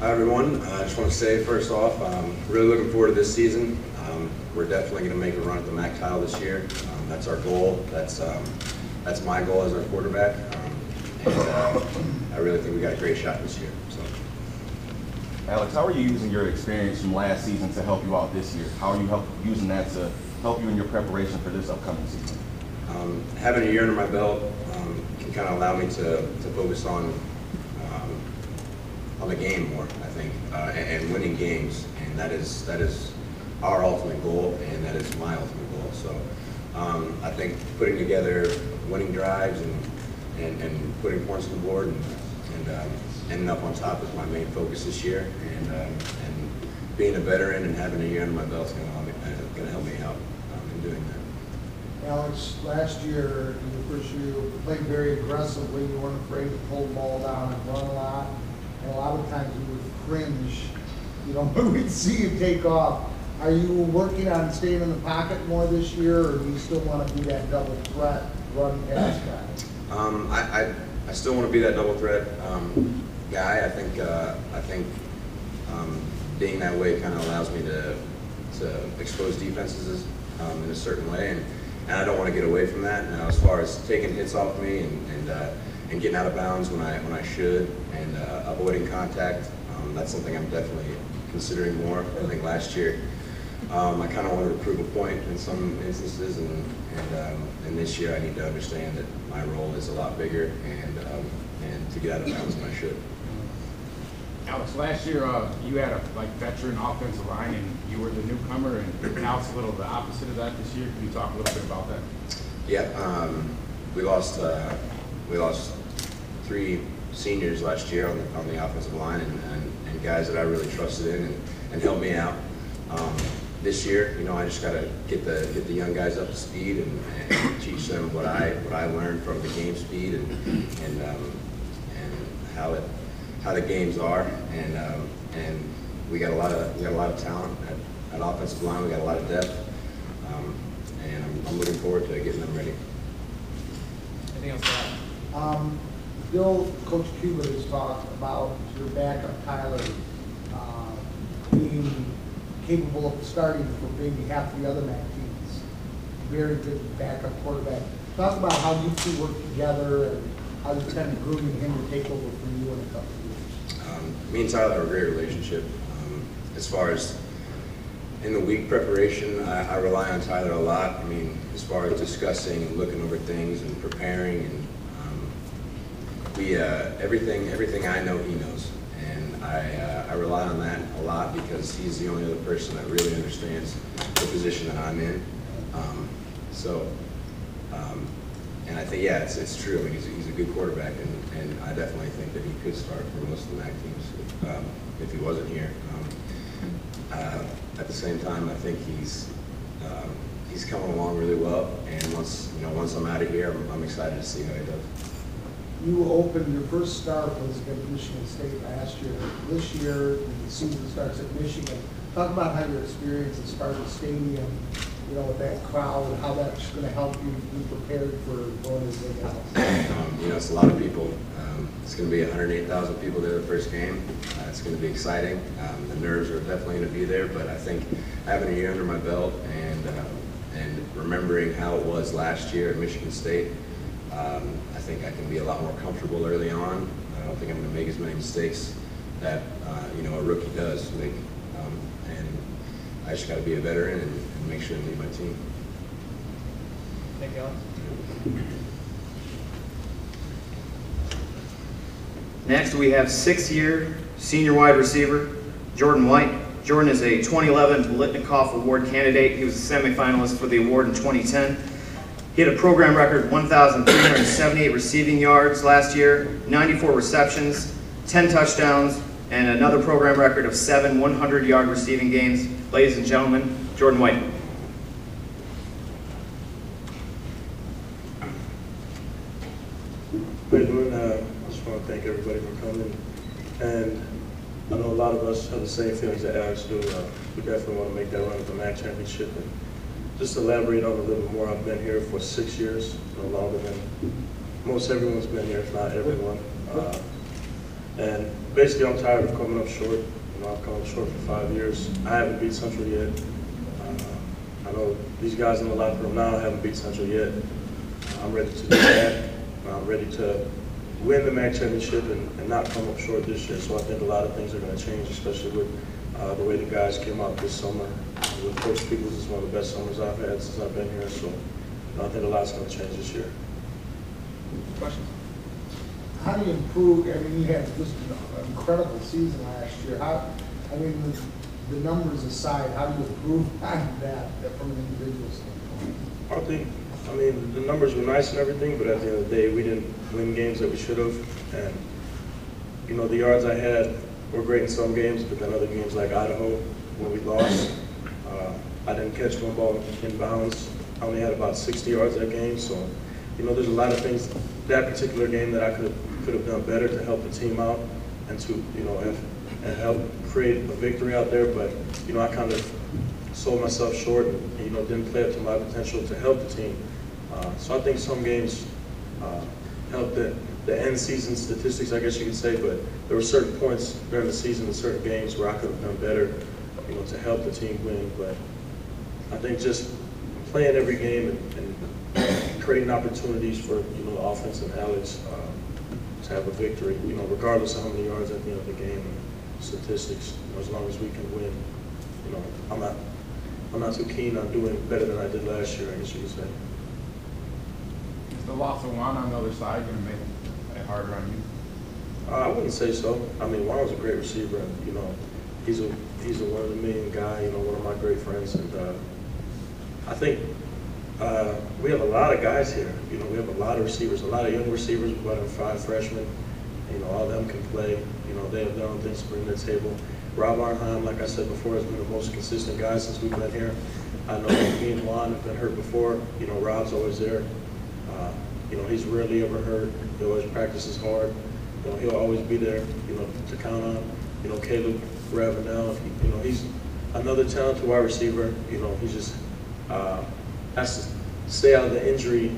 Hi everyone. I just want to say first off, I'm really looking forward to this season. We're definitely going to make a run at the MAC title this year. That's our goal. That's my goal as our quarterback. I really think we got a great shot this year. So, Alex, how are you using your experience from last season to help you out this year? How are you using that to help you in your preparation for this upcoming season? Having a year under my belt can kind of allow me to focus on the game more, I think, and winning games, and that is our ultimate goal, and that is my ultimate goal. So I think putting together winning drives and putting points on the board and ending up on top is my main focus this year, and being a veteran and having a year under my belt is going to help me out in doing that. Alex, last year, in the first year, you played very aggressively. You weren't afraid to pull the ball down and run a lot. And a lot of times we would cringe, when we'd see you take off. Are you working on staying in the pocket more this year, or do you still want to be that double threat run pass guy? I still want to be that double threat guy. I think being that way kind of allows me to expose defenses in a certain way, and I don't want to get away from that. Now, as far as taking hits off me and getting out of bounds when I should, and avoiding contact, that's something I'm definitely considering more. I think last year I kind of wanted to prove a point in some instances, and this year I need to understand that my role is a lot bigger and to get out of bounds when I should. Alex, last year you had a veteran offensive line, and you were the newcomer, and now it's a little the opposite of that this year. Can you talk a little bit about that? Yeah, we lost 3 seniors last year on the offensive line, and guys that I really trusted in and helped me out. This year, I just got to get the young guys up to speed and teach them what I learned from the game speed and how the games are, and we got a lot of talent at offensive line. We got a lot of depth, and I'm looking forward to getting them ready. Anything else to add? Bill, Coach Cuba has talked about your backup Tyler being capable of starting for maybe half the other MAC teams. Very good backup quarterback. Talk about how you two work together and how you're kind of grooming him to take over for you in a couple of years. Me and Tyler have a great relationship. As far as in the week preparation, I rely on Tyler a lot. I mean, as far as discussing and looking over things and preparing, and everything I know, he knows, and I rely on that a lot because he's the only other person that really understands the position that I'm in. And I think, yeah, it's true. I mean, he's a good quarterback, and I definitely think that he could start for most of the MAC teams if he wasn't here. At the same time, I think he's coming along really well, and once I'm out of here, I'm excited to see how he does. You opened, your first start was against Michigan State last year. This year, the season starts at Michigan. Talk about how your experience at Spartan Stadium, with that crowd, how that's going to help you be prepared for going to the big house. It's a lot of people. It's going to be 108,000 people there the first game. It's going to be exciting. The nerves are definitely going to be there, but I think having a year under my belt and remembering how it was last year at Michigan State, I think I can be a lot more comfortable early on. I don't think I'm going to make as many mistakes that a rookie does make, and I just got to be a veteran and make sure to lead my team. Thank you, Alex. Next, we have 6th-year senior wide receiver Jordan White. Jordan is a 2011 Blitnikoff Award candidate. He was a semifinalist for the award in 2010. He had a program record 1,378 receiving yards last year, 94 receptions, 10 touchdowns, and another program record of 7 100-yard receiving games. Ladies and gentlemen, Jordan White. How you doing? I just want to thank everybody for coming. And I know a lot of us have the same feelings that Alex do. We definitely want to make that run at the MAC championship. And just to elaborate on it a little more, I've been here for 6 years, no longer than most everyone's been here, if not everyone. And basically, I'm tired of coming up short. You know, I've come up short for 5 years. I haven't beat Central yet. I know these guys in the locker room now haven't beat Central yet. I'm ready to do that. I'm ready to win the MAC championship and not come up short this year. So I think a lot of things are going to change, especially with the way the guys came out this summer. With Coach Peoples, it's one of the best summers I've had since I've been here. So I think a lot's going to change this year. Questions? How do you improve? I mean, you had just an incredible season last year. The numbers aside, how do you improve on that from an individual standpoint? I mean, the numbers were nice and everything, but at the end of the day, we didn't win games that we should have. And, you know, the yards I had were great in some games, but then other games like Idaho, when we lost, I didn't catch one ball in bounds. I only had about 60 yards that game. So, you know, there's a lot of things that particular game that I could have done better to help the team out and to, you know, and help create a victory out there. But, you know, I kind of sold myself short and, you know, didn't play up to my potential to help the team. So I think some games helped the end season statistics, I guess you could say, but there were certain points during the season in certain games where I could have done better, you know, to help the team win. But I think just playing every game and creating opportunities for, you know, the offense and Alex to have a victory, you know, regardless of how many yards at the end of the game and statistics, you know, as long as we can win, you know, I'm not too keen on doing better than I did last year, I guess you could say. Is the loss of Juan on the other side going to make it harder on you? I wouldn't say so. I mean, Juan was a great receiver, and, you know, he's a one-in-a-million guy, you know, one of my great friends, and I think we have a lot of guys here. You know, we have a lot of receivers, a lot of young receivers. We've got 5 freshmen. You know, all of them can play. You know, they have their own things to bring to the table. Rob Arnheim, like I said before, has been the most consistent guy since we've been here. I know me and Juan have been hurt before. You know, Rob's always there. You know, he's rarely ever hurt. He always practices hard. You know, he'll always be there, you know, to count on. You know, Caleb Ravenel, you know, he's another talented wide receiver. You know, he just has to stay out of the injury,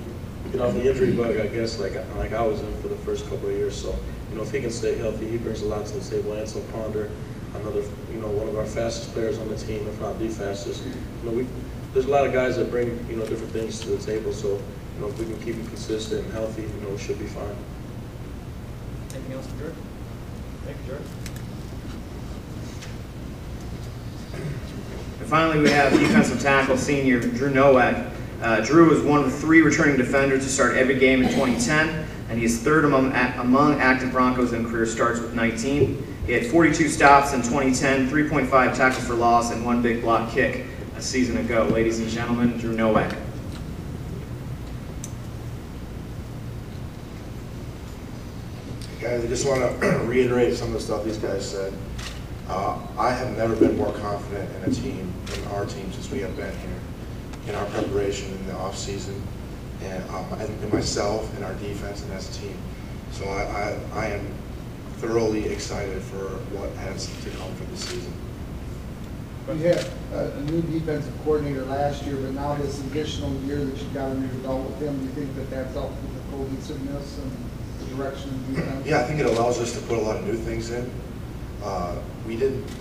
get off the injury bug, I guess, like I was in for the first couple of years. So, you know, if he can stay healthy, he brings a lot to the table. Ansel Ponder, another, you know, one of our fastest players on the team, if not the fastest. You know, there's a lot of guys that bring, you know, different things to the table. So, you know, if we can keep him consistent and healthy, you know, we should be fine. Anything else for George? Thank you, George. And finally, we have defensive tackle senior Drew Nowak. Drew was one of 3 returning defenders to start every game in 2010, and he is 3rd among active Broncos in career starts with 19. He had 42 stops in 2010, 3.5 tackles for loss, and 1 big block kick a season ago. Ladies and gentlemen, Drew Nowak. Guys, I just want to reiterate some of the stuff these guys said. I have never been more confident in a team, in our team, since we have been here, in our preparation in the off season, and in myself and our defense and as a team. So I am thoroughly excited for what has to come for this season. You had a new defensive coordinator last year, but now this additional year that you got under your belt with him, do you think that that's helped with the cohesiveness and the direction of the defense? Yeah, I think it allows us to put a lot of new things in.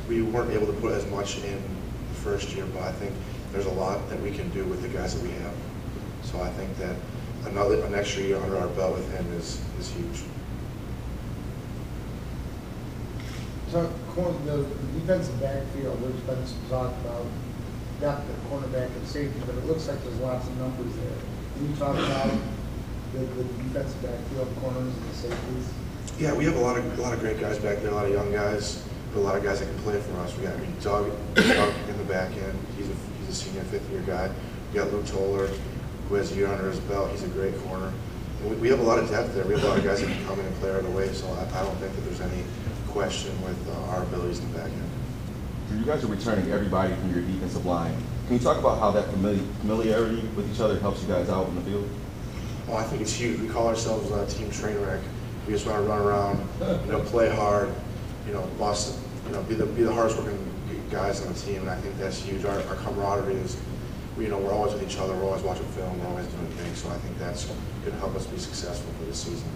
We weren't able to put as much in the first year, but I think there's a lot that we can do with the guys that we have. So I think that an extra year under our belt with him is huge. So the defensive backfield, there's been some talk about depth at cornerback and safety, but it looks like there's lots of numbers there. Can you talk about the defensive backfield, corners and the safeties? Yeah, we have a lot of great guys back there, a lot of young guys, but a lot of guys that can play for us. We got Doug in the back end. He's a senior 5th-year guy. We got Luke Toller, who has a year under his belt. He's a great corner. And we have a lot of depth there. We have a lot of guys that can come in and play right away, so I don't think that there's any question with our abilities in the back end. You guys are returning everybody from your defensive line. Can you talk about how that familiarity with each other helps you guys out in the field? Well, I think it's huge. We call ourselves Team Trainwreck. We just want to run around, you know, play hard, you know, bust, you know, be the hardest working guys on the team, and I think that's huge. Our camaraderie is, you know, we're always with each other. We're always watching film. We're always doing things. So I think that's going to help us be successful for this season.